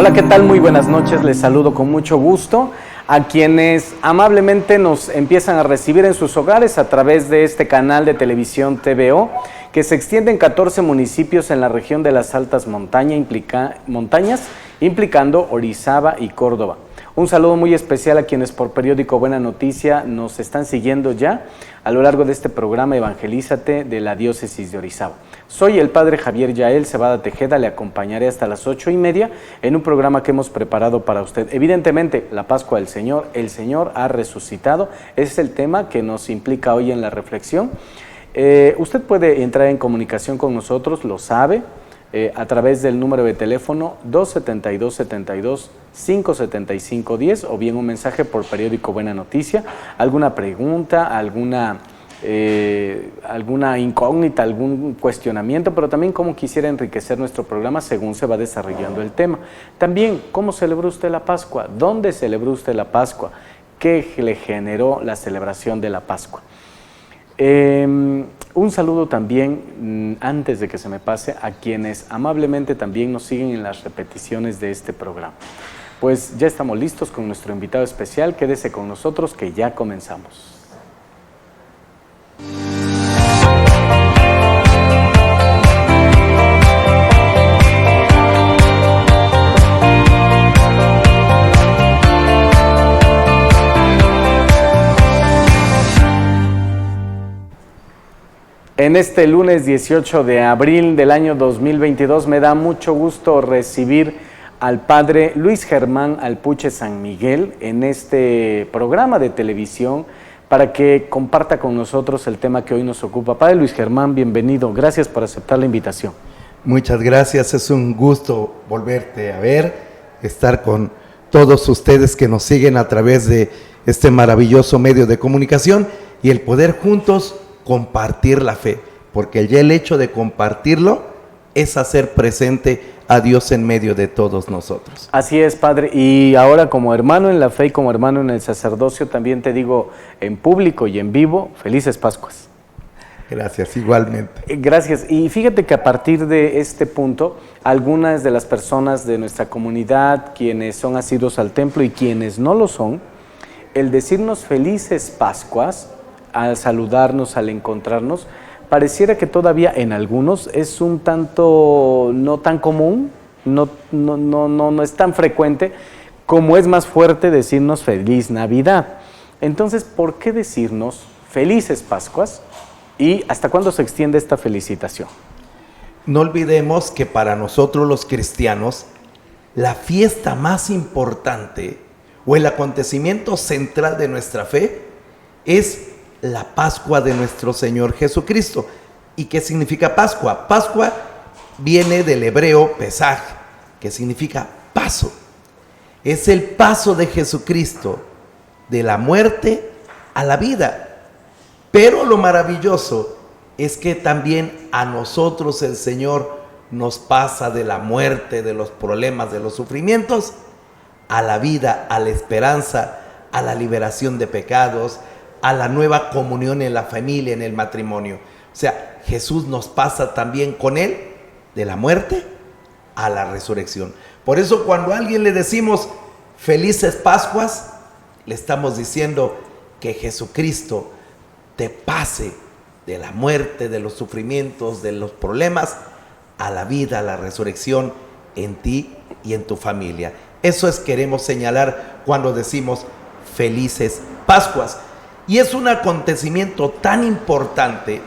Hola, ¿qué tal? Muy buenas noches, les saludo con mucho gusto a quienes amablemente nos empiezan a recibir en sus hogares a través de este canal de televisión TVO, que se extiende en 14 municipios en la región de las altas montañas, implicando Orizaba y Córdoba. Un saludo muy especial a quienes por periódico Buena Noticia nos están siguiendo ya a lo largo de este programa Evangelízate de la diócesis de Orizaba. Soy el padre Javier Yael Cebada Tejeda, le acompañaré hasta las 8:30 en un programa que hemos preparado para usted. Evidentemente, la Pascua del Señor, el Señor ha resucitado, ese es el tema que nos implica hoy en la reflexión. Usted puede entrar en comunicación con nosotros, lo sabe, a través del número de teléfono 272-72-575-10 o bien un mensaje por periódico Buena Noticia, alguna pregunta, alguna incógnita, algún cuestionamiento, pero también cómo quisiera enriquecer nuestro programa según se va desarrollando el tema. También, ¿cómo celebró usted la Pascua? ¿Dónde celebró usted la Pascua? ¿Qué le generó la celebración de la Pascua? Un saludo también, antes de que se me pase, a quienes amablemente también nos siguen en las repeticiones de este programa. Pues ya estamos listos con nuestro invitado especial, quédese con nosotros que ya comenzamos. En este lunes 18 de abril del año 2022 me da mucho gusto recibir al padre Luis Germán Alpuche San Miguel en este programa de televisión para que comparta con nosotros el tema que hoy nos ocupa. Padre Luis Germán, bienvenido. Gracias por aceptar la invitación. Muchas gracias, es un gusto volverte a ver, estar con todos ustedes que nos siguen a través de este maravilloso medio de comunicación y el poder juntos compartir la fe, porque ya el hecho de compartirlo es hacer presente a Dios en medio de todos nosotros. Así es, Padre, y ahora como hermano en la fe y como hermano en el sacerdocio, también te digo en público y en vivo, felices Pascuas. Gracias, igualmente. Gracias, y fíjate que a partir de este punto, algunas de las personas de nuestra comunidad, quienes son asiduos al templo y quienes no lo son, el decirnos felices Pascuas, al saludarnos, al encontrarnos, pareciera que todavía en algunos es un tanto no tan común, no es tan frecuente como es más fuerte decirnos feliz Navidad. Entonces, ¿por qué decirnos felices Pascuas? ¿Y hasta cuándo se extiende esta felicitación? No olvidemos que para nosotros los cristianos, la fiesta más importante o el acontecimiento central de nuestra fe es la Pascua de nuestro Señor Jesucristo. ¿Y qué significa Pascua? Pascua viene del hebreo Pesaj, que significa paso. Es el paso de Jesucristo de la muerte a la vida. Pero lo maravilloso es que también a nosotros el Señor nos pasa de la muerte, de los problemas, de los sufrimientos, a la vida, a la esperanza, a la liberación de pecados, a la nueva comunión en la familia, en el matrimonio. O sea, Jesús nos pasa también con Él de la muerte a la resurrección. Por eso cuando a alguien le decimos felices Pascuas, le estamos diciendo que Jesucristo te pase de la muerte, de los sufrimientos, de los problemas, a la vida, a la resurrección en ti y en tu familia. Eso es queremos señalar cuando decimos felices Pascuas. Y es un acontecimiento tan importante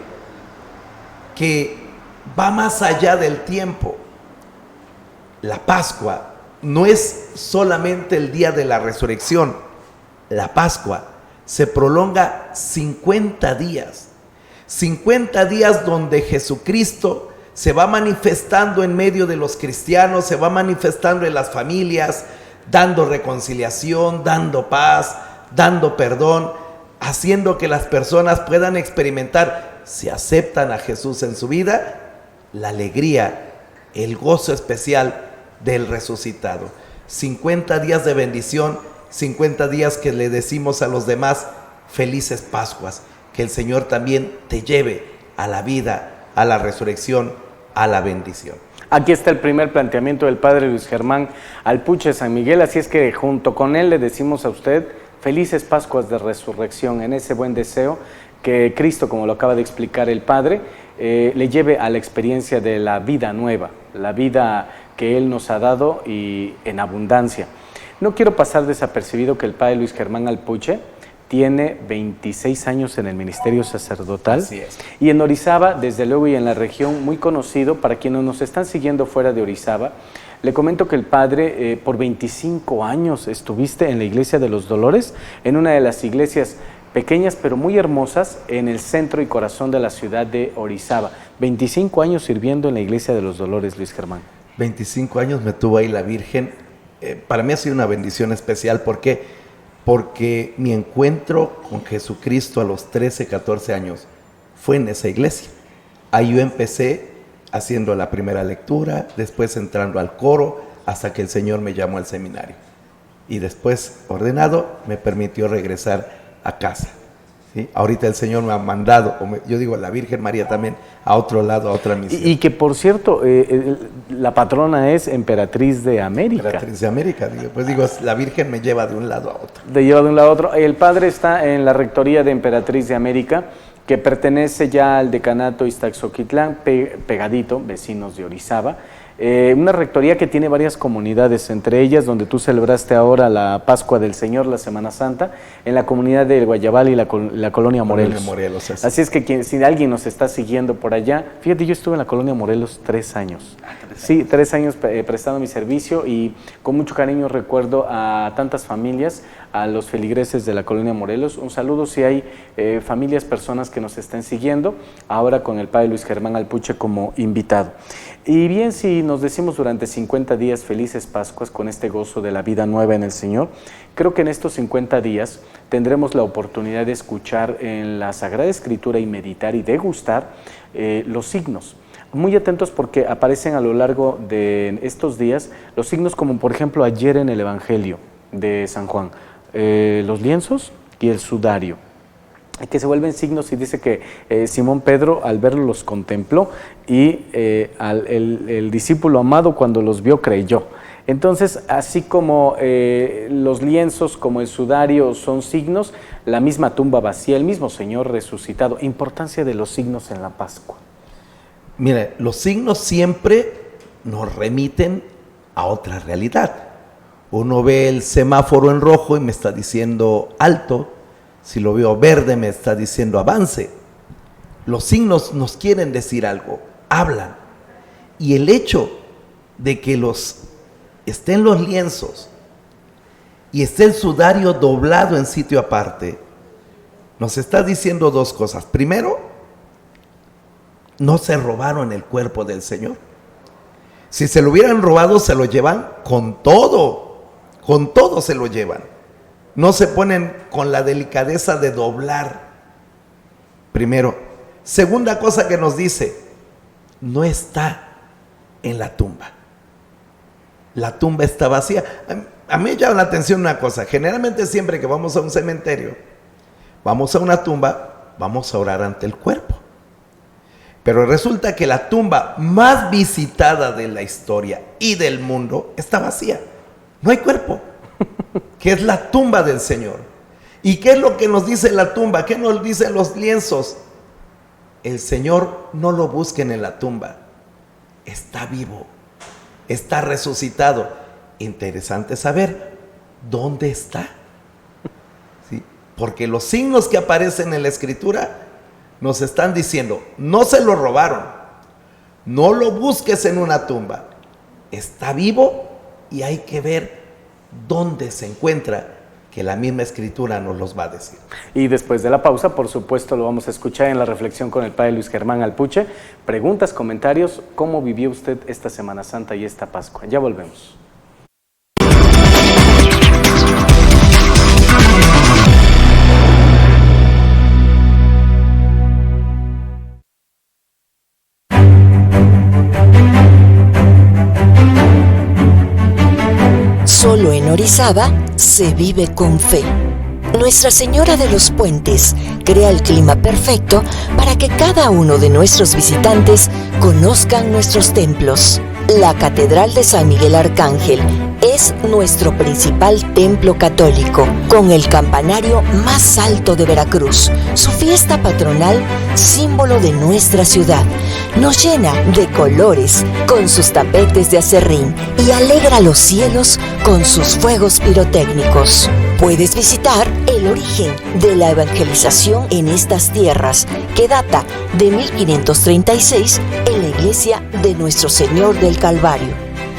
que va más allá del tiempo. La Pascua no es solamente el día de la resurrección. La Pascua se prolonga 50 días. 50 días donde Jesucristo se va manifestando en medio de los cristianos, se va manifestando en las familias, dando reconciliación, dando paz, dando perdón, haciendo que las personas puedan experimentar, si aceptan a Jesús en su vida, la alegría, el gozo especial del resucitado. 50 días de bendición, 50 días que le decimos a los demás, felices Pascuas, que el Señor también te lleve a la vida, a la resurrección, a la bendición. Aquí está el primer planteamiento del padre Luis Germán Alpuche de San Miguel, así es que junto con él le decimos a usted felices Pascuas de Resurrección, en ese buen deseo que Cristo, como lo acaba de explicar el padre, le lleve a la experiencia de la vida nueva, la vida que Él nos ha dado y en abundancia. No quiero pasar desapercibido que el padre Luis Germán Alpuche tiene 26 años en el ministerio sacerdotal. Así es. Y en Orizaba, desde luego, y en la región, muy conocido. Para quienes nos están siguiendo fuera de Orizaba, le comento que el padre, por 25 años estuviste en la Iglesia de los Dolores, en una de las iglesias pequeñas pero muy hermosas en el centro y corazón de la ciudad de Orizaba. 25 años sirviendo en la Iglesia de los Dolores, Luis Germán. 25 años me tuvo ahí la Virgen. Para mí ha sido una bendición especial. ¿Por qué? Porque mi encuentro con Jesucristo a los 13, 14 años fue en esa iglesia. Ahí yo empecé haciendo la primera lectura, después entrando al coro, hasta que el Señor me llamó al seminario. Y después, ordenado, me permitió regresar a casa. ¿Sí? Ahorita el Señor me ha mandado, yo digo la Virgen María también, a otro lado, a otra misión. Y que por cierto, la patrona es Emperatriz de América. Emperatriz de América, pues digo, la Virgen me lleva de un lado a otro. Te lleva de un lado a otro. El padre está en la rectoría de Emperatriz de América, que pertenece ya al decanato Iztaxoquitlán, pegadito, vecinos de Orizaba. Una rectoría que tiene varias comunidades, entre ellas donde tú celebraste ahora la Pascua del Señor, la Semana Santa, en la comunidad de Guayabal y la colonia Morelos. Así es que si alguien nos está siguiendo por allá, fíjate, yo estuve en la colonia Morelos 3 años. Sí, 3 años prestando mi servicio y con mucho cariño recuerdo a tantas familias, a los feligreses de la colonia Morelos. Un saludo si hay familias, personas que nos estén siguiendo, ahora con el padre Luis Germán Alpuche como invitado. Y bien, si nos decimos durante 50 días felices Pascuas con este gozo de la vida nueva en el Señor, creo que en estos 50 días tendremos la oportunidad de escuchar en la Sagrada Escritura y meditar y degustar los signos. Muy atentos porque aparecen a lo largo de estos días los signos como por ejemplo ayer en el Evangelio de San Juan, los lienzos y el sudario, que se vuelven signos, y dice que Simón Pedro al verlos los contempló y el discípulo amado cuando los vio creyó. Entonces, así como los lienzos, como el sudario son signos, la misma tumba vacía, el mismo Señor resucitado. Importancia de los signos en la Pascua. Mira, los signos siempre nos remiten a otra realidad. Uno ve el semáforo en rojo y me está diciendo alto. Si lo veo verde me está diciendo avance. Los signos nos quieren decir algo, hablan. Y el hecho de que estén los lienzos y esté el sudario doblado en sitio aparte, nos está diciendo dos cosas. Primero, no se robaron el cuerpo del Señor. Si se lo hubieran robado, se lo llevan con todo se lo llevan. No se ponen con la delicadeza de doblar. Primero. Segunda cosa que nos dice, no está en la tumba. La tumba está vacía. A mí me llama la atención una cosa. Generalmente siempre que vamos a un cementerio, vamos a una tumba, vamos a orar ante el cuerpo. Pero resulta que la tumba más visitada de la historia y del mundo está vacía. No hay cuerpo. Que es la tumba del Señor. ¿Y qué es lo que nos dice la tumba? ¿Qué nos dicen los lienzos? El Señor no lo busquen en la tumba. Está vivo. Está resucitado. Interesante saber dónde está. ¿Sí? Porque los signos que aparecen en la Escritura nos están diciendo, no se lo robaron. No lo busques en una tumba. Está vivo y hay que ver dónde se encuentra, que la misma Escritura nos los va a decir. Y después de la pausa, por supuesto, lo vamos a escuchar en la reflexión con el padre Luis Germán Alpuche. Preguntas, comentarios, ¿cómo vivió usted esta Semana Santa y esta Pascua? Ya volvemos. Solo en Orizaba se vive con fe. Nuestra Señora de los Puentes crea el clima perfecto para que cada uno de nuestros visitantes conozcan nuestros templos. La Catedral de San Miguel Arcángel es nuestro principal templo católico, con el campanario más alto de Veracruz. Su fiesta patronal, símbolo de nuestra ciudad, nos llena de colores con sus tapetes de acerrín y alegra los cielos con sus fuegos pirotécnicos. Puedes visitar el origen de la evangelización en estas tierras, que data de 1536 en la iglesia de Nuestro Señor del Calvario.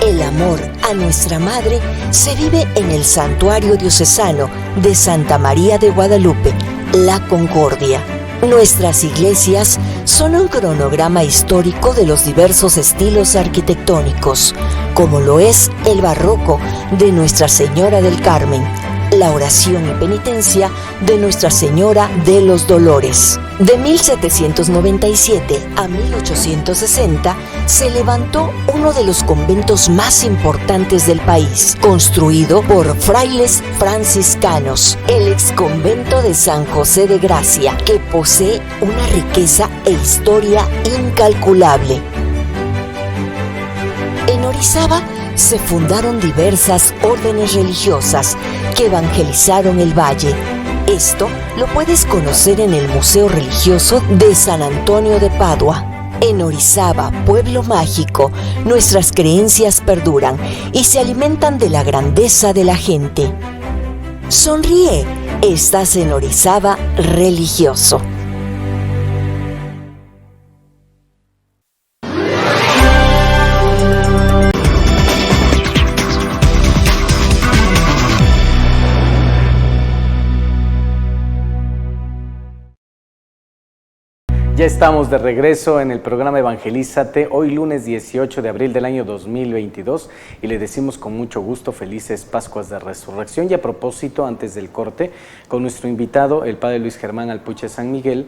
El amor a nuestra Madre se vive en el Santuario Diocesano de Santa María de Guadalupe, La Concordia. Nuestras iglesias son un cronograma histórico de los diversos estilos arquitectónicos, como lo es el barroco de Nuestra Señora del Carmen, la oración y penitencia de Nuestra Señora de los Dolores. De 1797 a 1860 se levantó uno de los conventos más importantes del país, construido por frailes franciscanos, el exconvento de San José de Gracia, que posee una riqueza e historia incalculable. En Orizaba se fundaron diversas órdenes religiosas que evangelizaron el valle. Esto lo puedes conocer en el Museo Religioso de San Antonio de Padua. En Orizaba, pueblo mágico, nuestras creencias perduran y se alimentan de la grandeza de la gente. Sonríe, estás en Orizaba religioso. Ya estamos de regreso en el programa Evangelízate, hoy lunes 18 de abril del año 2022, y le decimos con mucho gusto felices Pascuas de Resurrección. Y a propósito, antes del corte, con nuestro invitado, el padre Luis Germán Alpuche San Miguel,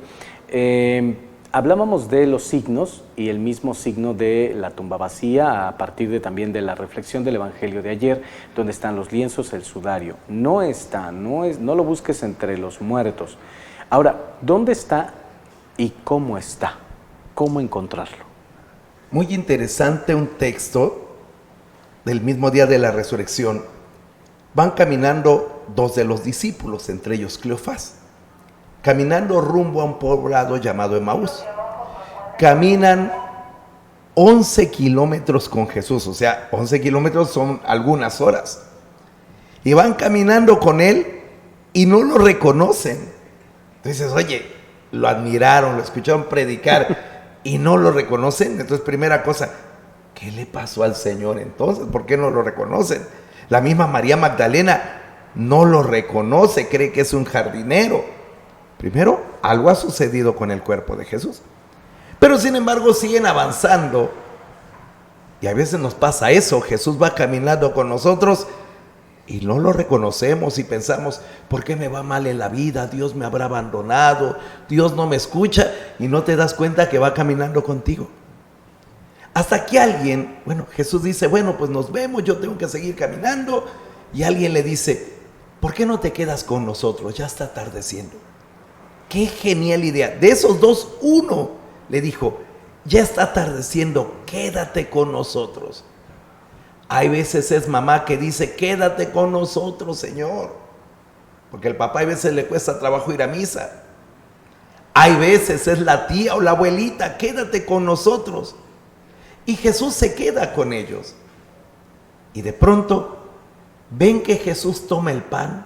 hablábamos de los signos y el mismo signo de la tumba vacía a partir también de la reflexión del Evangelio de ayer, donde están los lienzos, el sudario. No lo busques entre los muertos. Ahora, ¿dónde está y cómo está? ¿Cómo encontrarlo? Muy interesante un texto del mismo día de la resurrección. Van caminando dos de los discípulos, entre ellos Cleofás, caminando rumbo a un poblado llamado Emaús. Caminan 11 kilómetros con Jesús, o sea, 11 kilómetros son algunas horas. Y van caminando con él y no lo reconocen. Entonces, oye, lo admiraron, lo escucharon predicar y no lo reconocen. Entonces, primera cosa, ¿qué le pasó al Señor entonces? ¿Por qué no lo reconocen? La misma María Magdalena no lo reconoce, cree que es un jardinero. Primero, algo ha sucedido con el cuerpo de Jesús. Pero sin embargo siguen avanzando. Y a veces nos pasa eso, Jesús va caminando con nosotros y no lo reconocemos y pensamos, ¿por qué me va mal en la vida? Dios me habrá abandonado, Dios no me escucha, y no te das cuenta que va caminando contigo. Hasta que alguien, Jesús dice, pues nos vemos, yo tengo que seguir caminando, y alguien le dice, ¿por qué no te quedas con nosotros? Ya está atardeciendo. Qué genial idea. De esos dos, uno le dijo, ya está atardeciendo, quédate con nosotros. Hay veces es mamá que dice, quédate con nosotros, Señor. Porque el papá a veces le cuesta trabajo ir a misa. Hay veces es la tía o la abuelita, quédate con nosotros. Y Jesús se queda con ellos. Y de pronto ven que Jesús toma el pan,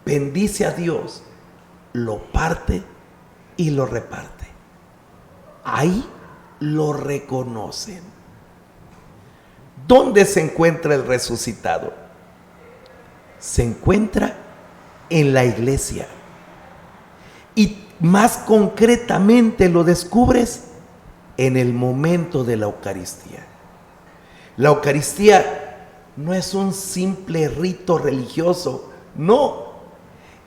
bendice a Dios, lo parte y lo reparte. Ahí lo reconocen. ¿Dónde se encuentra el resucitado? Se encuentra en la iglesia. Y más concretamente lo descubres en el momento de la Eucaristía. La Eucaristía no es un simple rito religioso, no.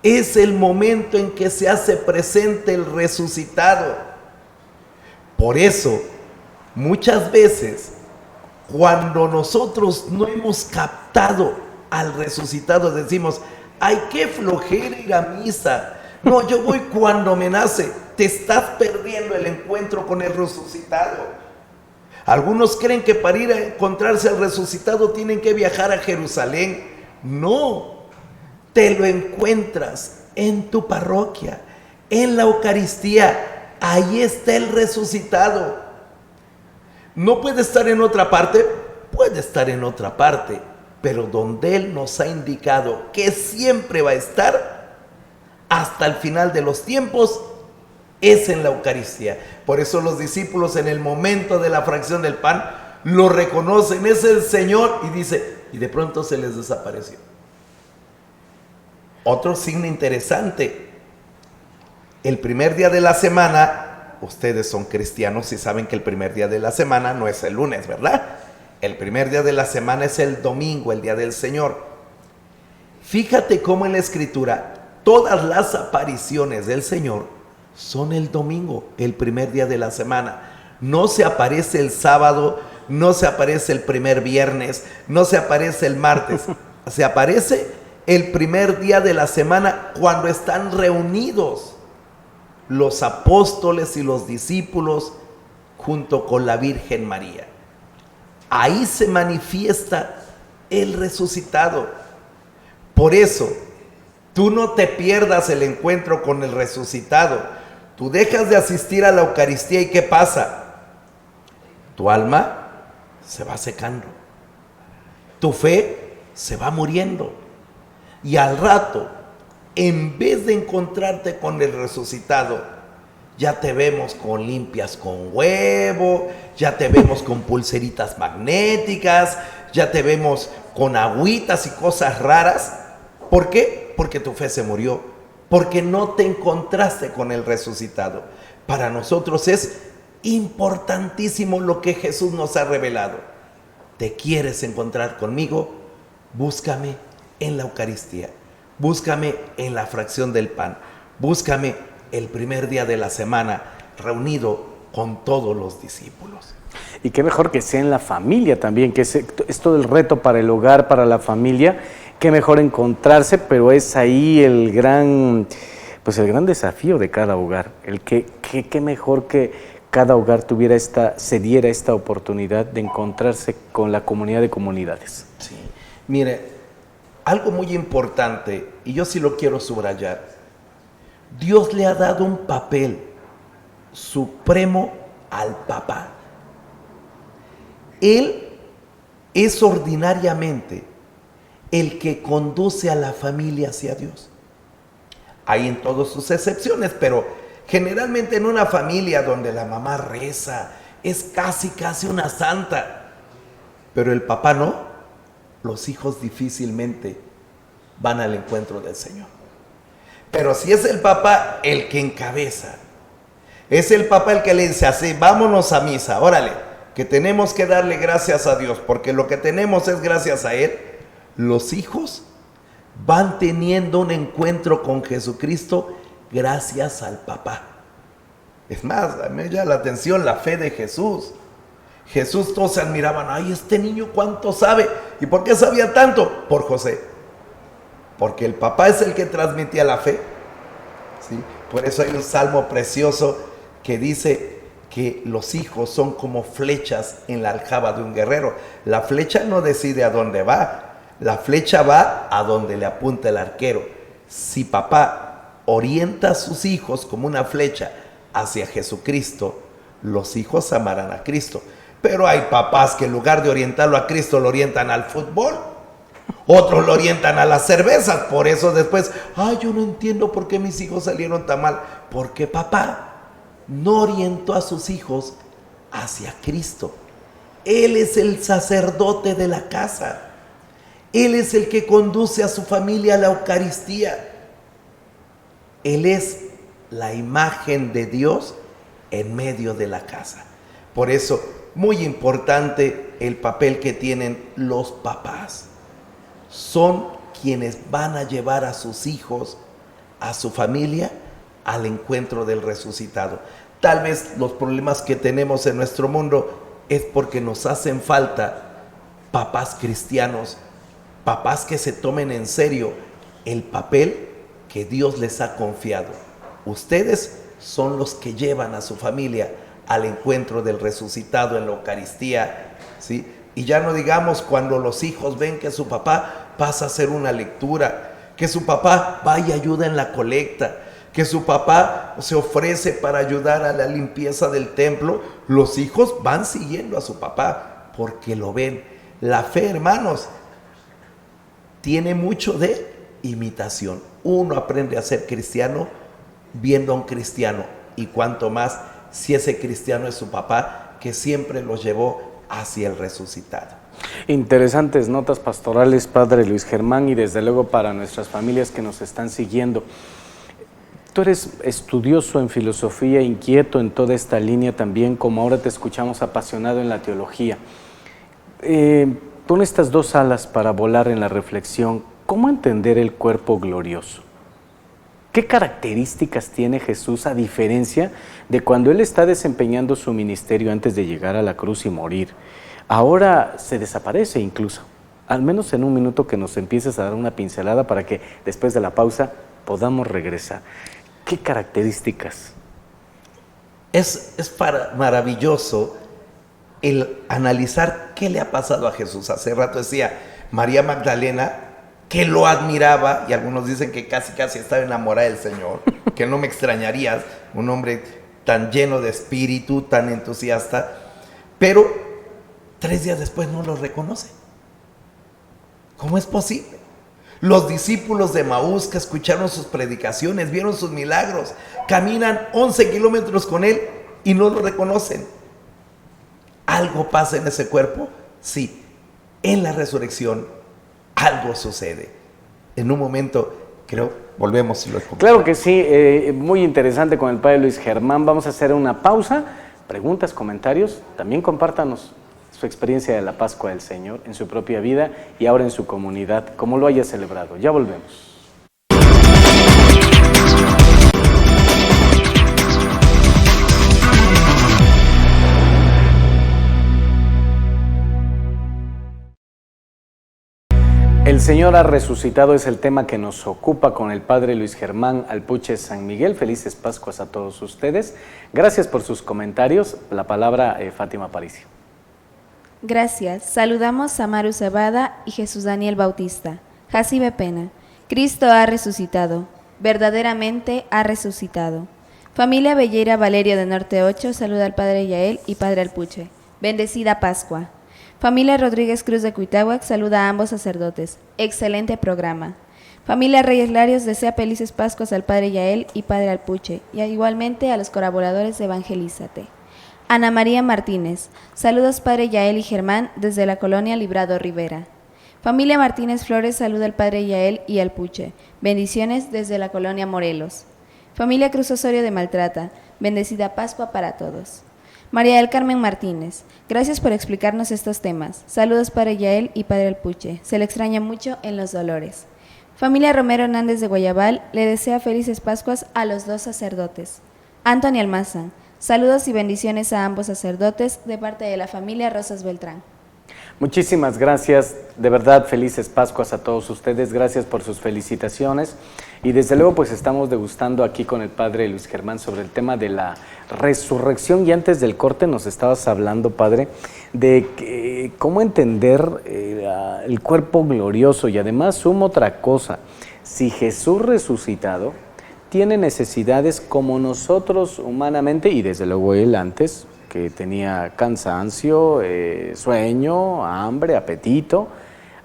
Es el momento en que se hace presente el resucitado. Por eso, muchas veces, cuando nosotros no hemos captado al resucitado, decimos, Ay, qué flojera ir a misa. No, yo voy cuando me nace. Te estás perdiendo el encuentro con el resucitado. Algunos creen que para ir a encontrarse al resucitado tienen que viajar a Jerusalén. No, te lo encuentras en tu parroquia, en la Eucaristía. Ahí está el resucitado. ¿No puede estar en otra parte? Puede estar en otra parte, pero donde Él nos ha indicado que siempre va a estar hasta el final de los tiempos es en la Eucaristía. Por eso los discípulos en el momento de la fracción del pan lo reconocen, es el Señor, y dice, y de pronto se les desapareció. Otro signo interesante, el primer día de la semana, ustedes son cristianos y saben que el primer día de la semana no es el lunes, ¿verdad? El primer día de la semana es el domingo, el día del Señor. Fíjate cómo en la Escritura todas las apariciones del Señor son el domingo, el primer día de la semana. No se aparece el sábado, no se aparece el primer viernes, no se aparece el martes. Se aparece el primer día de la semana cuando están reunidos los apóstoles y los discípulos junto con la Virgen María. Ahí se manifiesta el resucitado. Por eso, tú no te pierdas el encuentro con el resucitado. Tú dejas de asistir a la Eucaristía y ¿qué pasa? Tu alma se va secando. Tu fe se va muriendo. Y al rato, en vez de encontrarte con el resucitado, ya te vemos con limpias con huevo, ya te vemos con pulseritas magnéticas, ya te vemos con agüitas y cosas raras. ¿Por qué? Porque tu fe se murió. Porque no te encontraste con el resucitado. Para nosotros es importantísimo lo que Jesús nos ha revelado. ¿Te quieres encontrar conmigo? Búscame en la Eucaristía. Búscame en la fracción del pan. Búscame el primer día de la semana reunido con todos los discípulos. Y qué mejor que sea en la familia también, que es todo el reto para el hogar, para la familia. Qué mejor encontrarse, pero es ahí el gran desafío de cada hogar. Qué mejor que cada hogar se diera esta oportunidad de encontrarse con la comunidad de comunidades. Sí. Mire, algo muy importante, y yo sí lo quiero subrayar. Dios le ha dado un papel supremo al papá. Él es ordinariamente el que conduce a la familia hacia Dios. Hay en todas sus excepciones, pero generalmente en una familia donde la mamá reza, es casi una santa, pero el papá no, los hijos difícilmente van al encuentro del Señor. Pero si es el papá el que encabeza, es el papá el que le dice así, vámonos a misa, órale, que tenemos que darle gracias a Dios, porque lo que tenemos es gracias a Él. Los hijos van teniendo un encuentro con Jesucristo gracias al papá. Es más, a mí me llama la atención la fe de Jesús. Jesús, todos se admiraban, ay, este niño cuánto sabe. ¿Y por qué sabía tanto? Por José. Porque el papá es el que transmitía la fe. ¿Sí? Por eso hay un salmo precioso que dice que los hijos son como flechas en la aljaba de un guerrero. La flecha no decide a dónde va. La flecha va a donde le apunta el arquero. Si papá orienta a sus hijos como una flecha hacia Jesucristo, los hijos amarán a Cristo. Pero hay papás que en lugar de orientarlo a Cristo, lo orientan al fútbol. Otros lo orientan a las cervezas. Por eso después, ay, yo no entiendo por qué mis hijos salieron tan mal. Porque papá no orientó a sus hijos hacia Cristo. Él es el sacerdote de la casa. Él es el que conduce a su familia a la Eucaristía. Él es la imagen de Dios en medio de la casa. Por eso, muy importante el papel que tienen los papás. Son quienes van a llevar a sus hijos, a su familia, al encuentro del resucitado. Tal vez los problemas que tenemos en nuestro mundo es porque nos hacen falta papás cristianos, papás que se tomen en serio el papel que Dios les ha confiado. Ustedes son los que llevan a su familia al encuentro del resucitado en la Eucaristía, ¿sí? Y ya no digamos cuando los hijos ven que su papá pasa a hacer una lectura, que su papá va y ayuda en la colecta, que su papá se ofrece para ayudar a la limpieza del templo. Los hijos van siguiendo a su papá porque lo ven. La fe, hermanos, tiene mucho de imitación. Uno aprende a ser cristiano viendo a un cristiano, y cuanto más si ese cristiano es su papá, que siempre los llevó hacia el resucitado. Interesantes notas pastorales, Padre Luis Germán, y desde luego para nuestras familias que nos están siguiendo. Tú eres estudioso en filosofía, inquieto en toda esta línea también, como ahora te escuchamos apasionado en la teología. Con estas dos alas para volar en la reflexión, ¿cómo entender el cuerpo glorioso? ¿Qué características tiene Jesús a diferencia de cuando Él está desempeñando su ministerio antes de llegar a la cruz y morir? Ahora se desaparece incluso. Al menos en un minuto que nos empieces a dar una pincelada para que después de la pausa podamos regresar. ¿Qué características? Es maravilloso el analizar qué le ha pasado a Jesús. Hace rato decía María Magdalena, que lo admiraba, y algunos dicen que casi estaba enamorada del Señor, que no me extrañaría, un hombre tan lleno de espíritu, tan entusiasta, pero 3 días después no lo reconoce. ¿Cómo es posible? Los discípulos de Maús que escucharon sus predicaciones, vieron sus milagros, caminan 11 kilómetros con Él y no lo reconocen. ¿Algo pasa en ese cuerpo? Sí, en la resurrección algo sucede. En un momento, creo, volvemos y lo escuchamos. Claro que sí, muy interesante con el Padre Luis Germán. Vamos a hacer una pausa. Preguntas, comentarios, también compártanos su experiencia de la Pascua del Señor en su propia vida y ahora en su comunidad, como lo haya celebrado. Ya volvemos. El Señor ha resucitado es el tema que nos ocupa con el Padre Luis Germán Alpuche San Miguel. Felices Pascuas a todos ustedes. Gracias por sus comentarios. La palabra Fátima Aparicio. Gracias. Saludamos a Maru Cebada y Jesús Daniel Bautista. Jacibe Pena. Cristo ha resucitado. Verdaderamente ha resucitado. Familia Belleira Valerio de Norte 8 saluda al Padre Yael y Padre Alpuche. Bendecida Pascua. Familia Rodríguez Cruz de Cuitahuac saluda a ambos sacerdotes. Excelente programa. Familia Reyes Larios desea felices Pascuas al Padre Yael y Padre Alpuche, y igualmente a los colaboradores de Evangelízate. Ana María Martínez, saludos Padre Yael y Germán desde la colonia Librado Rivera. Familia Martínez Flores saluda al Padre Yael y Alpuche. Bendiciones desde la colonia Morelos. Familia Cruz Osorio de Maltrata, bendecida Pascua para todos. María del Carmen Martínez, gracias por explicarnos estos temas. Saludos Padre Yael y Padre Alpuche, se le extraña mucho en los dolores. Familia Romero Hernández de Guayabal le desea felices Pascuas a los 2 sacerdotes. Anthony Almazán, saludos y bendiciones a ambos sacerdotes de parte de la familia Rosas Beltrán. Muchísimas gracias, de verdad felices Pascuas a todos ustedes, gracias por sus felicitaciones y desde luego pues estamos degustando aquí con el Padre Luis Germán sobre el tema de la resurrección y antes del corte nos estabas hablando, Padre, de cómo entender el cuerpo glorioso y además sumo otra cosa, si Jesús resucitado tiene necesidades como nosotros humanamente y desde luego Él antes, que tenía cansancio, sueño, hambre, apetito.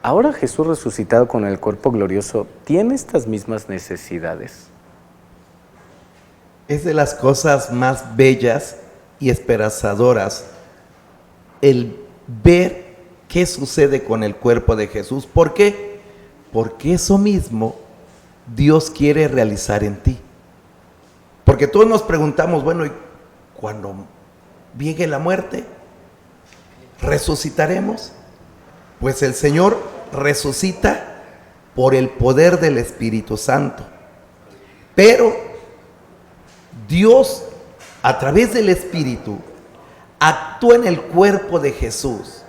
Ahora Jesús resucitado con el cuerpo glorioso, ¿tiene estas mismas necesidades? Es de las cosas más bellas y esperanzadoras el ver qué sucede con el cuerpo de Jesús. ¿Por qué? Porque eso mismo Dios quiere realizar en ti. Porque todos nos preguntamos, bueno, ¿y cuando llegue la muerte, resucitaremos? Pues el Señor resucita por el poder del Espíritu Santo. Pero Dios, a través del Espíritu, actúa en el cuerpo de Jesús.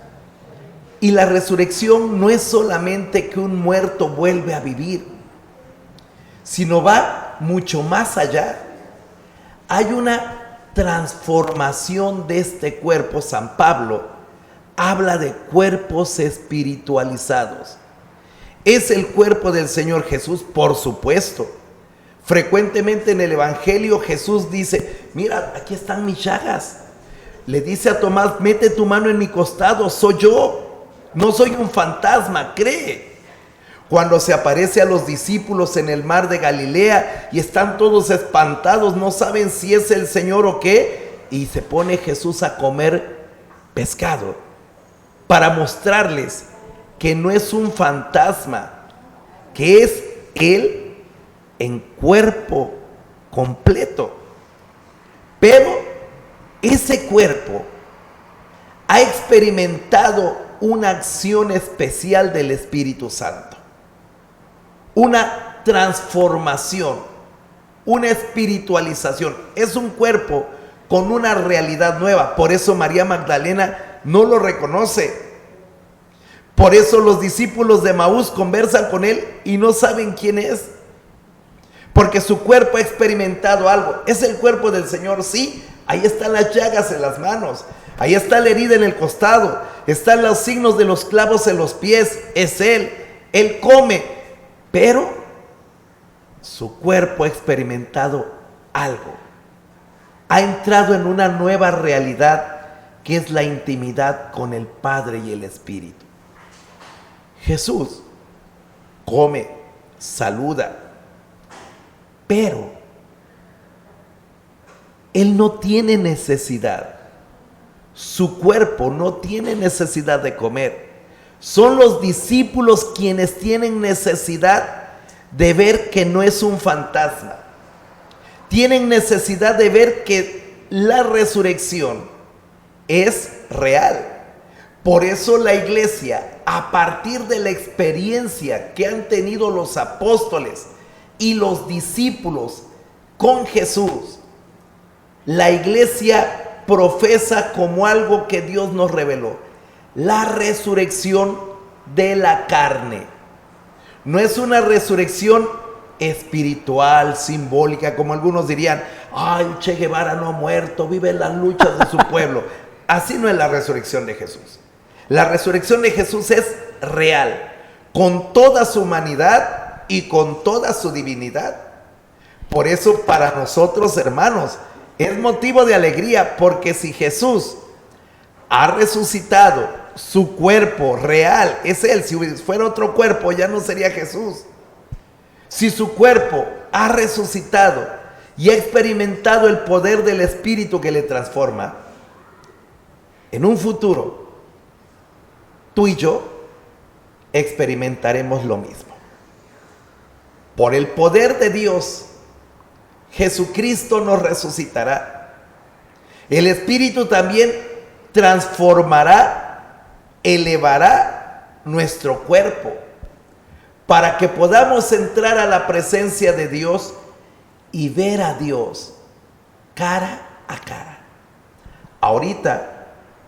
Y la resurrección no es solamente que un muerto vuelve a vivir. sino va mucho más allá. Hay una transformación de este cuerpo. San Pablo habla de cuerpos espiritualizados. ¿Es el cuerpo del Señor Jesús? Por supuesto. Frecuentemente en el Evangelio Jesús dice, mira, aquí están mis llagas. Le dice a Tomás, mete tu mano en mi costado, soy yo. No soy un fantasma, cree. Cuando se aparece a los discípulos en el mar de Galilea y están todos espantados, no saben si es el Señor o qué, y se pone Jesús a comer pescado para mostrarles que no es un fantasma, que es Él en cuerpo completo. Pero ese cuerpo ha experimentado una acción especial del Espíritu Santo, una transformación, una espiritualización. Es un cuerpo con una realidad nueva. Por eso María Magdalena no lo reconoce. Por eso los discípulos de Emaús conversan con él y no saben quién es. Porque su cuerpo ha experimentado algo. ¿Es el cuerpo del Señor? Sí. Ahí están las llagas en las manos. Ahí está la herida en el costado. Están los signos de los clavos en los pies. Es Él. Él come. Pero su cuerpo ha experimentado algo. Ha entrado en una nueva realidad que es la intimidad con el Padre y el Espíritu. Jesús come, saluda, pero Él no tiene necesidad. Su cuerpo no tiene necesidad de comer. Son los discípulos quienes tienen necesidad de ver que no es un fantasma. Tienen necesidad de ver que la resurrección es real. Por eso la iglesia, a partir de la experiencia que han tenido los apóstoles y los discípulos con Jesús, la iglesia profesa como algo que Dios nos reveló: la resurrección de la carne. No es una resurrección espiritual, simbólica, como algunos dirían: ay, Che Guevara no ha muerto, vive en las luchas de su pueblo. Así no es la resurrección de Jesús. La resurrección de Jesús es real, con toda su humanidad y con toda su divinidad. Por eso para nosotros, hermanos, es motivo de alegría, porque si Jesús ha resucitado, su cuerpo real es Él. Si fuera otro cuerpo ya no sería Jesús. Si su cuerpo ha resucitado y ha experimentado el poder del Espíritu que le transforma, en un futuro tú y yo experimentaremos lo mismo. Por el poder de Dios, Jesucristo nos resucitará. El Espíritu también transformará, elevará nuestro cuerpo para que podamos entrar a la presencia de Dios y ver a Dios cara a cara. Ahorita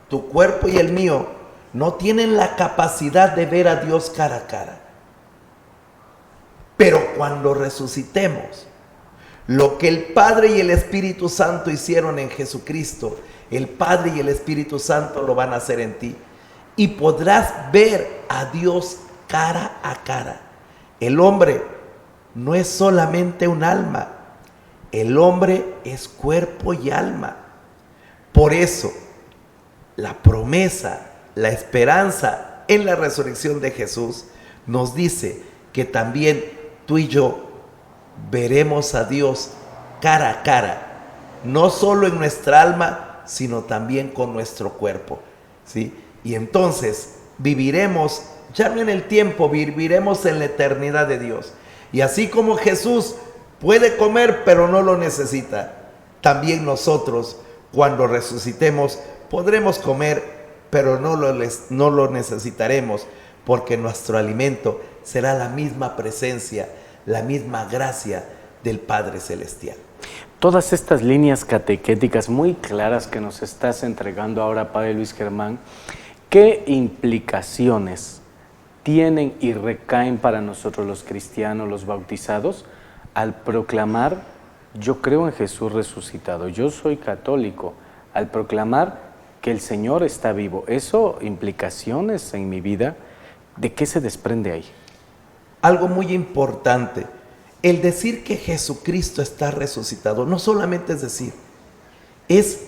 tu cuerpo y el mío no tienen la capacidad de ver a Dios cara a cara. Pero cuando resucitemos, lo que el Padre y el Espíritu Santo hicieron en Jesucristo, el Padre y el Espíritu Santo lo van a hacer en ti. Y podrás ver a Dios cara a cara. El hombre no es solamente un alma. El hombre es cuerpo y alma. Por eso, la promesa, la esperanza en la resurrección de Jesús nos dice que también tú y yo veremos a Dios cara a cara, no solo en nuestra alma, sino también con nuestro cuerpo, ¿sí? Y entonces viviremos, ya no en el tiempo, viviremos en la eternidad de Dios. Y así como Jesús puede comer pero no lo necesita, también nosotros cuando resucitemos podremos comer pero no lo necesitaremos, porque nuestro alimento será la misma presencia, la misma gracia del Padre Celestial. Todas estas líneas catequéticas muy claras que nos estás entregando ahora, Padre Luis Germán, ¿qué implicaciones tienen y recaen para nosotros los cristianos, los bautizados, al proclamar, yo creo en Jesús resucitado, yo soy católico, al proclamar que el Señor está vivo, ¿eso implicaciones en mi vida? ¿De qué se desprende ahí? Algo muy importante, el decir que Jesucristo está resucitado, no solamente es decir, es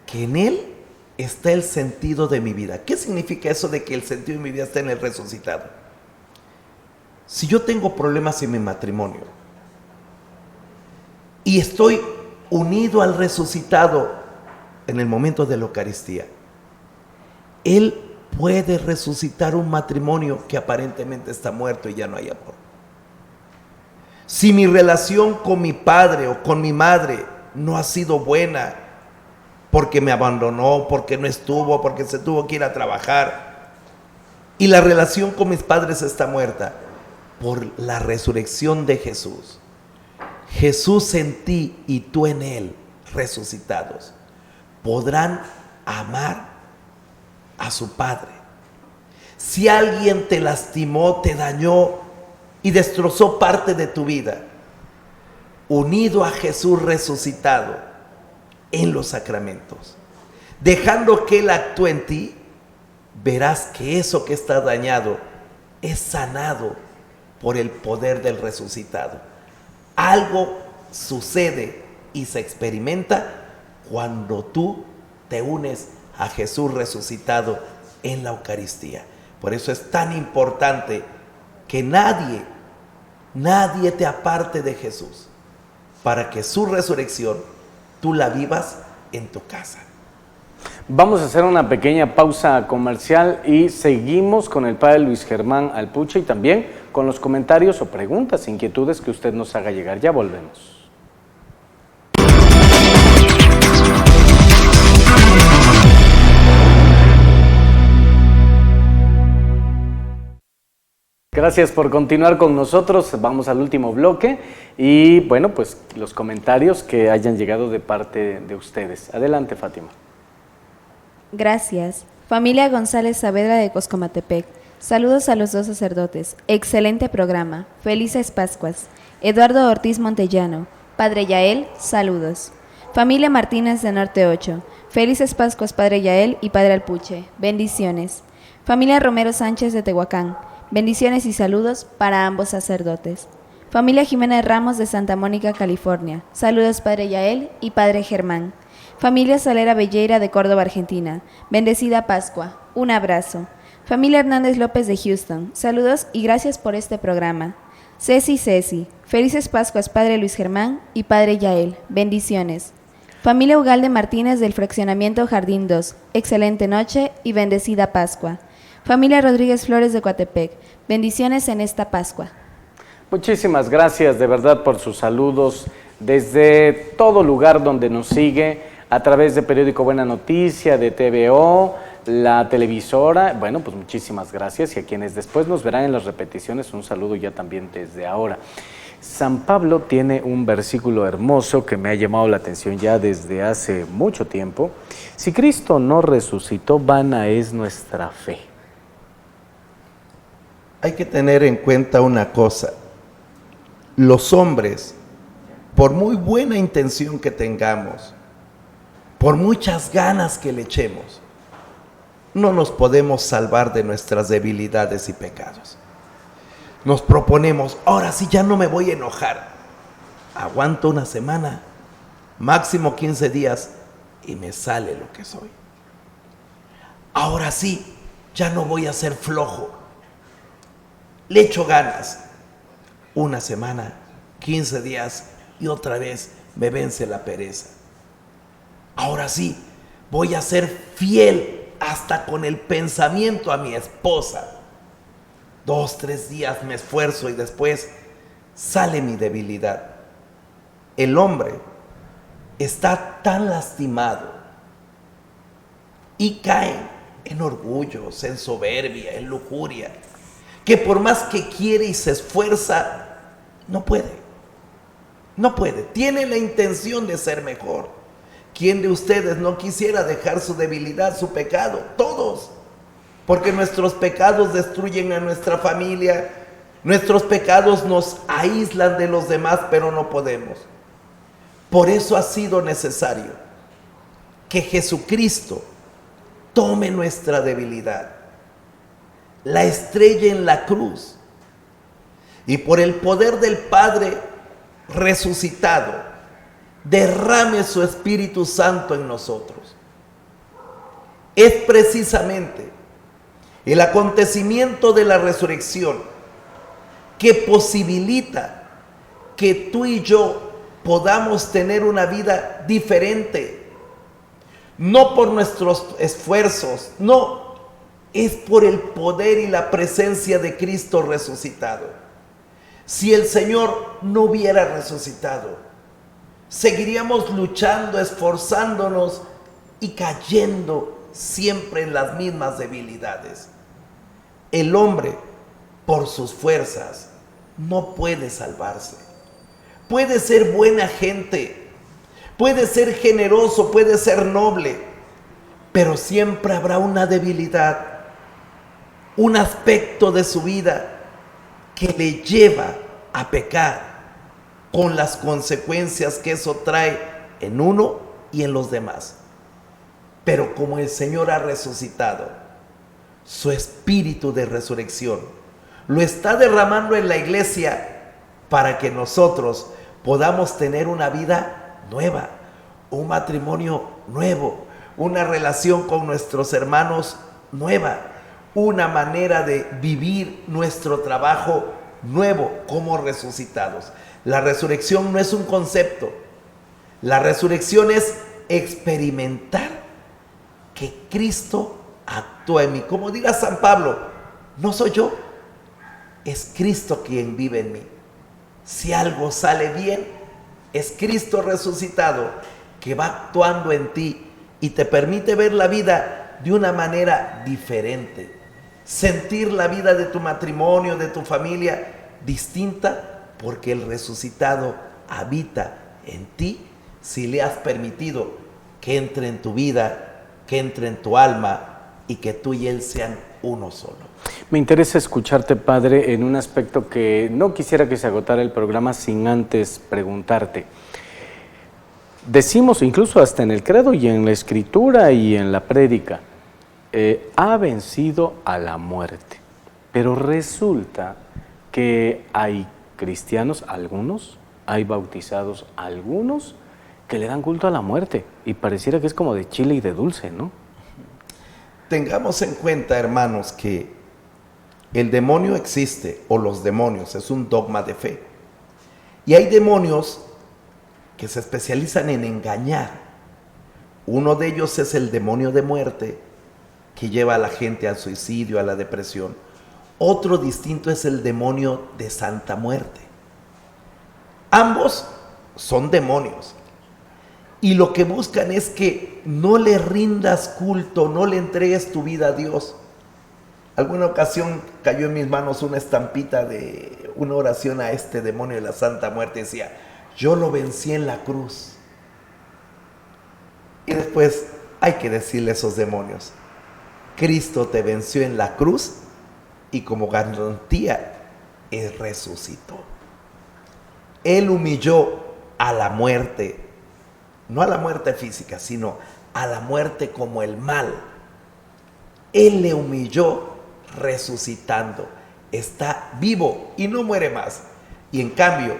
que en Él está el sentido de mi vida. ¿Qué significa eso de que el sentido de mi vida está en el resucitado? Si yo tengo problemas en mi matrimonio y estoy unido al resucitado en el momento de la Eucaristía, Él puede resucitar un matrimonio que aparentemente está muerto y ya no hay amor. Si mi relación con mi padre o con mi madre no ha sido buena, porque me abandonó, porque no estuvo, porque se tuvo que ir a trabajar, y la relación con mis padres está muerta, por la resurrección de Jesús, Jesús en ti y tú en Él, resucitados, podrán amar a su Padre. Si alguien te lastimó, te dañó y destrozó parte de tu vida, unido a Jesús resucitado en los sacramentos, dejando que Él actúe en ti, verás que eso que está dañado es sanado por el poder del resucitado. Algo sucede y se experimenta cuando tú te unes a Jesús resucitado en la Eucaristía. Por eso es tan importante que nadie te aparte de Jesús, para que su resurrección tú la vivas en tu casa. Vamos a hacer una pequeña pausa comercial y seguimos con el Padre Luis Germán Alpuche y también con los comentarios o preguntas, inquietudes que usted nos haga llegar. Ya volvemos. Gracias por continuar con nosotros. Vamos al último bloque y bueno, pues los comentarios que hayan llegado de parte de ustedes. Adelante, Fátima. Gracias. Familia González Saavedra de Coscomatepec. Saludos a los dos sacerdotes. Excelente programa. Felices Pascuas. Eduardo Ortiz Montellano. Padre Yael, saludos. Familia Martínez de Norte 8. Felices Pascuas, Padre Yael y Padre Alpuche. Bendiciones. Familia Romero Sánchez de Tehuacán. Bendiciones y saludos para ambos sacerdotes. Familia Jiménez Ramos de Santa Mónica, California. Saludos, Padre Yael y Padre Germán. Familia Salera Belleira de Córdoba, Argentina. Bendecida Pascua. Un abrazo. Familia Hernández López de Houston. Saludos y gracias por este programa. Ceci. Felices Pascuas, Padre Luis Germán y Padre Yael. Bendiciones. Familia Ugalde Martínez del Fraccionamiento Jardín 2. Excelente noche y bendecida Pascua. Familia Rodríguez Flores de Coatepec, bendiciones en esta Pascua. Muchísimas gracias de verdad por sus saludos desde todo lugar donde nos sigue, a través de Periódico Buena Noticia, de TVO, la televisora. Bueno, pues muchísimas gracias y a quienes después nos verán en las repeticiones, un saludo ya también desde ahora. San Pablo tiene un versículo hermoso que me ha llamado la atención ya desde hace mucho tiempo. Si Cristo no resucitó, vana es nuestra fe. Hay que tener en cuenta una cosa. Los hombres, por muy buena intención que tengamos, por muchas ganas que le echemos, no nos podemos salvar de nuestras debilidades y pecados. Nos proponemos, ahora sí ya no me voy a enojar. Aguanto una semana, máximo 15 días y me sale lo que soy. Ahora sí, ya no voy a ser flojo. Le echo ganas. Una semana, 15 días y otra vez me vence la pereza. Ahora sí, voy a ser fiel hasta con el pensamiento a mi esposa. 2, 3 días me esfuerzo y después sale mi debilidad. El hombre está tan lastimado y cae en orgullos, en soberbia, en lujuria, que por más que quiere y se esfuerza, no puede. No puede. Tiene la intención de ser mejor. ¿Quién de ustedes no quisiera dejar su debilidad, su pecado? Todos. Porque nuestros pecados destruyen a nuestra familia, Nuestros pecados nos aíslan de los demás, pero no podemos. Por eso ha sido necesario que Jesucristo tome nuestra debilidad, la estrella en la cruz, y por el poder del Padre resucitado, derrame su Espíritu Santo en nosotros. Es precisamente el acontecimiento de la resurrección que posibilita que tú y yo podamos tener una vida diferente, no por nuestros esfuerzos, no, es por el poder y la presencia de Cristo resucitado. Si el Señor no hubiera resucitado, seguiríamos luchando, esforzándonos y cayendo siempre en las mismas debilidades. El hombre, por sus fuerzas, no puede salvarse. Puede ser buena gente, puede ser generoso, puede ser noble, pero siempre habrá una debilidad, un aspecto de su vida que le lleva a pecar, con las consecuencias que eso trae en uno y en los demás. Pero como el Señor ha resucitado, su espíritu de resurrección lo está derramando en la iglesia para que nosotros podamos tener una vida nueva, un matrimonio nuevo, una relación con nuestros hermanos nueva, una manera de vivir nuestro trabajo nuevo como resucitados. La resurrección no es un concepto, la resurrección es experimentar que Cristo actúa en mí. Como diga San Pablo, no soy yo, es Cristo quien vive en mí. Si algo sale bien, es Cristo resucitado que va actuando en ti y te permite ver la vida de una manera diferente, sentir la vida de tu matrimonio, de tu familia distinta, porque el resucitado habita en ti si le has permitido que entre en tu vida, que entre en tu alma y que tú y él sean uno solo. Me interesa escucharte, Padre, en un aspecto que no quisiera que se agotara el programa sin antes preguntarte. Decimos incluso hasta en el credo y en la escritura y en la prédica, ha vencido a la muerte. Pero resulta que hay cristianos, algunos, hay bautizados, algunos, que le dan culto a la muerte. Y pareciera que es como de chile y de dulce, ¿no? Tengamos en cuenta, hermanos, que el demonio existe, o los demonios, es un dogma de fe. Y hay demonios que se especializan en engañar. Uno de ellos es el demonio de muerte, que lleva a la gente al suicidio, a la depresión. Otro distinto es el demonio de Santa Muerte. Ambos son demonios. Y lo que buscan es que no le rindas culto, no le entregues tu vida a Dios. Alguna ocasión cayó en mis manos una estampita de una oración a este demonio de la Santa Muerte. Decía, yo lo vencí en la cruz. Y después hay que decirle a esos demonios, Cristo te venció en la cruz y como garantía, Él resucitó. Él humilló a la muerte, no a la muerte física, sino a la muerte como el mal. Él le humilló resucitando. Está vivo y no muere más. Y en cambio,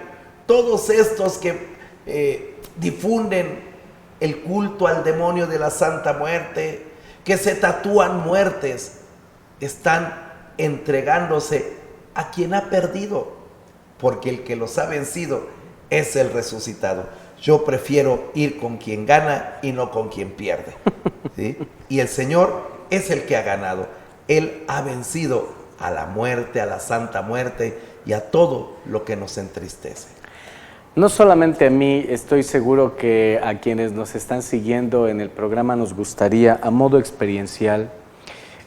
todos estos que difunden el culto al demonio de la Santa Muerte, que se tatúan muertes, están entregándose a quien ha perdido, porque el que los ha vencido es el resucitado. Yo prefiero ir con quien gana y no con quien pierde, ¿sí? Y el Señor es el que ha ganado. Él ha vencido a la muerte, a la Santa Muerte y a todo lo que nos entristece. No solamente a mí, estoy seguro que a quienes nos están siguiendo en el programa nos gustaría, a modo experiencial,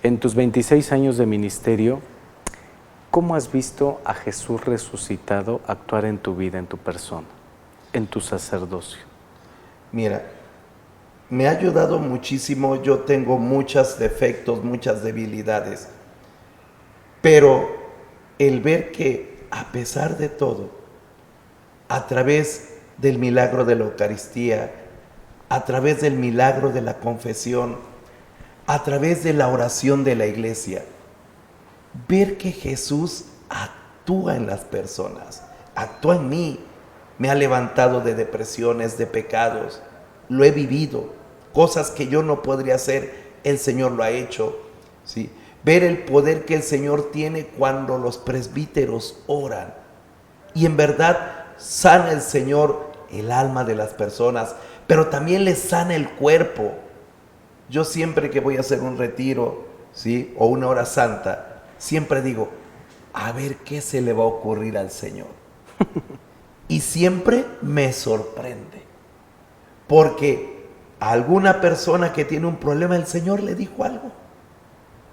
en tus 26 años de ministerio, ¿cómo has visto a Jesús resucitado actuar en tu vida, en tu persona, en tu sacerdocio? Mira, me ha ayudado muchísimo. Yo tengo muchos defectos, muchas debilidades, pero el ver que a pesar de todo, a través del milagro de la Eucaristía, a través del milagro de la confesión, a través de la oración de la iglesia, ver que Jesús actúa en las personas, actúa en mí, me ha levantado de depresiones, de pecados, lo he vivido, cosas que yo no podría hacer, el Señor lo ha hecho, ¿sí? Ver el poder que el Señor tiene cuando los presbíteros oran, y en verdad sana el Señor el alma de las personas, pero también les sana el cuerpo. Yo siempre que voy a hacer un retiro, ¿sí?, o una hora santa, siempre digo, a ver qué se le va a ocurrir al Señor. Y siempre me sorprende, porque a alguna persona que tiene un problema, el Señor le dijo algo.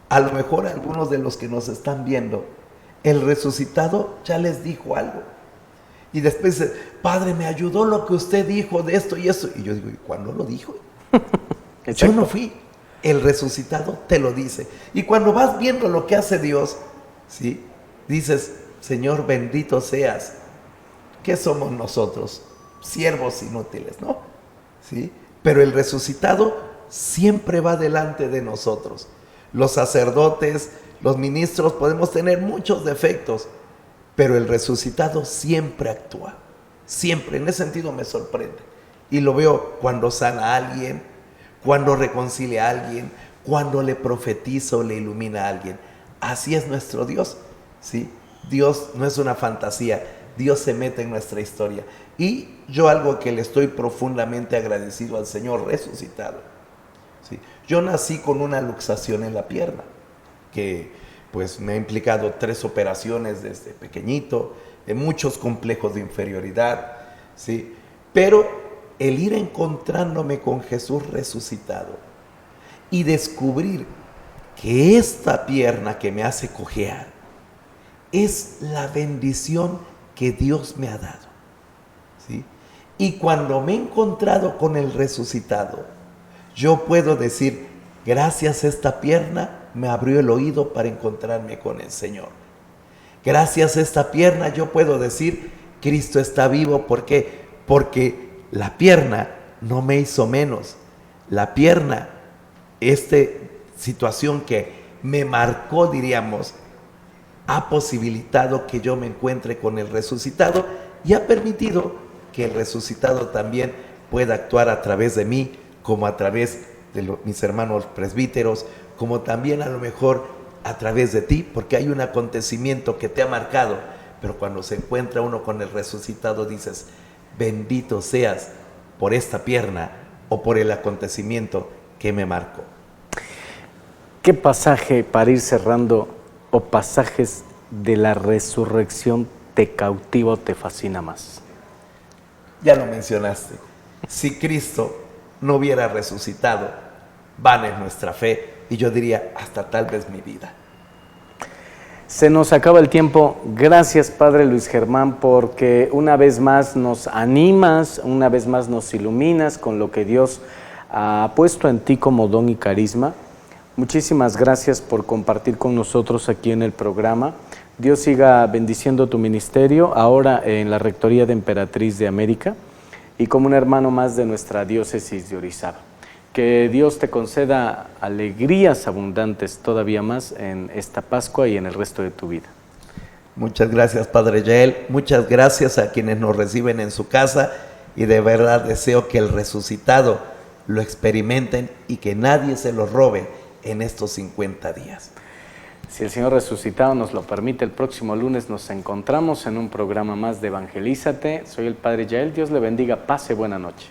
A lo mejor a algunos de los que nos están viendo, el resucitado ya les dijo algo. Y después dice, Padre, me ayudó lo que usted dijo de esto y eso. Y yo digo, ¿y cuándo lo dijo? Yo no fui. El resucitado te lo dice. Y cuando vas viendo lo que hace Dios, ¿sí?, dices, Señor, bendito seas. ¿Qué somos nosotros? Siervos inútiles, ¿no? ¿Sí? Pero el resucitado siempre va delante de nosotros. Los sacerdotes, los ministros, podemos tener muchos defectos, pero el resucitado siempre actúa. Siempre, en ese sentido me sorprende. Y lo veo cuando sana a alguien, cuando reconcilia a alguien, cuando le profetiza o le ilumina a alguien. Así es nuestro Dios, ¿sí? Dios no es una fantasía, Dios se mete en nuestra historia. Y yo algo que le estoy profundamente agradecido al Señor resucitado, ¿sí? Yo nací con una luxación en la pierna, que pues me ha implicado 3 operaciones desde pequeñito, muchos complejos de inferioridad, ¿sí? Pero el ir encontrándome con Jesús resucitado y descubrir que esta pierna que me hace cojear es la bendición que Dios me ha dado, ¿sí? Y cuando me he encontrado con el resucitado, yo puedo decir, gracias a esta pierna me abrió el oído para encontrarme con el Señor. Gracias a esta pierna yo puedo decir, Cristo está vivo. ¿Por qué? Porque la pierna no me hizo menos. La pierna, esta situación que me marcó, diríamos, ha posibilitado que yo me encuentre con el resucitado y ha permitido que el resucitado también pueda actuar a través de mí, como a través de mis hermanos presbíteros, como también a lo mejor a través de ti, porque hay un acontecimiento que te ha marcado, pero cuando se encuentra uno con el resucitado dices, bendito seas por esta pierna o por el acontecimiento que me marcó. ¿Qué pasaje, para ir cerrando, o pasajes de la resurrección te cautiva o te fascina más? Ya lo mencionaste. Si Cristo no hubiera resucitado, vana es nuestra fe, y yo diría, hasta tal vez mi vida. Se nos acaba el tiempo. Gracias, Padre Luis Germán, porque una vez más nos animas, una vez más nos iluminas con lo que Dios ha puesto en ti como don y carisma. Muchísimas gracias por compartir con nosotros aquí en el programa. Dios siga bendiciendo tu ministerio, ahora en la Rectoría de Emperatriz de América y como un hermano más de nuestra diócesis de Orizaba. Que Dios te conceda alegrías abundantes todavía más en esta Pascua y en el resto de tu vida. Muchas gracias, Padre Yael. Muchas gracias a quienes nos reciben en su casa y de verdad deseo que el resucitado lo experimenten y que nadie se lo robe en estos 50 días. Si el Señor resucitado nos lo permite, el próximo lunes nos encontramos en un programa más de Evangelízate. Soy el Padre Yael. Dios le bendiga. Pase buena noche.